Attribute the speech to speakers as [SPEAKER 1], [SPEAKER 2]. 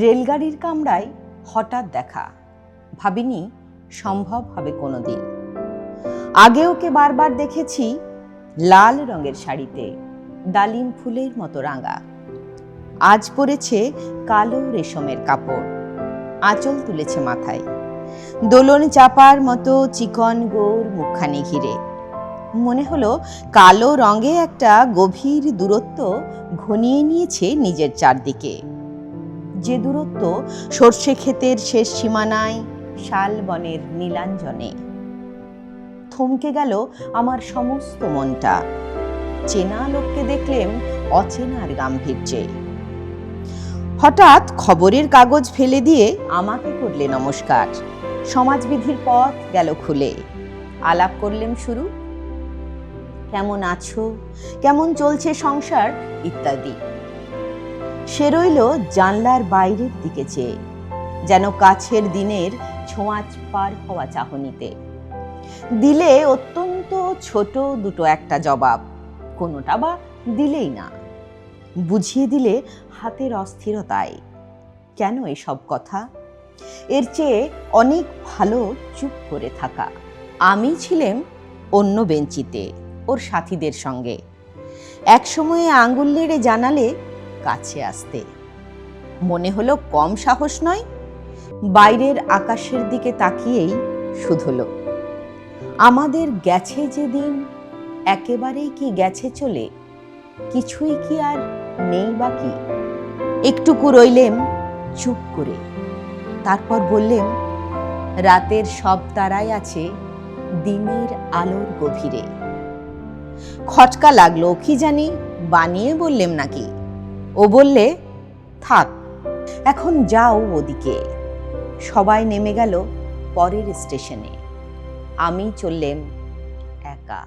[SPEAKER 1] রেলগাড়ির কামরায় হঠাৎ দেখা, ভাবিনি সম্ভব হবে কোনোদিন। আগে ওকে বারবার দেখেছি লাল রঙের শাড়িতে, ডালিম ফুলের মতো রাঙা। আজ পরেছে কালো রেশমের কাপড়, আঁচল তুলেছে মাথায়, দোলন চাপার মতো চিকন গোর মুখখানি ঘিরে। মনে হলো কালো রঙে একটা গভীর দূরত্ব ঘনিয়ে নিয়েছে নিজের চারদিকে, যে দূরত্ব সর্ষে ক্ষেতের শেষ সীমানায় শাল বনের নীলাঞ্জনে। থমকে গেল আমার সমস্ত মনটা। চেনা লোককে দেখলেম অচেনার গাম্ভীর্যে। হঠাৎ খবরের কাগজ ফেলে দিয়ে আমাকে করলে নমস্কার। সমাজবিধির পথ গেল খুলে। আলাপ করলেম শুরু, কেমন আছো, কেমন চলছে সংসার ইত্যাদি। সে রইল জানলার বাইরের দিকে চেয়ে, যেন কাছের দিনের ছোঁয়াচ পার হওয়া চাহনিতে। দিলে অত্যন্ত ছোট দুটো একটা জবাব, কোনোটা বা দিলেই না। বুঝিয়ে দিলে হাতের অস্থিরতায়। কেন এসব কথা? এর চেয়ে অনেক ভালো চুপ করে থাকা। আমি ছিলাম অন্য বেঞ্চিতে ওর সাথীদের সঙ্গে। এক সময়ে আঙুল নেড়ে জানালে কাছে আসতে। মনে হলো কম সাহস নয়। বাইরের আকাশের দিকে তাকিয়েই শুধলো, আমাদের গেছে যেদিন একেবারেই কি গেছে চলে, কিছুই কি আর নেই বাকি। একটুকু রইলেম চুপ করে, তারপর বললেম, রাতের সব তারাই আছে দিনের আলোর গভীরে। খটকা লাগলো, কি জানি বানিয়ে বললেম নাকি। ও বললে, থাক এখন যাও ওদিকে। সবাই নেমে গেল পরের স্টেশনে, আমি চললেম একা।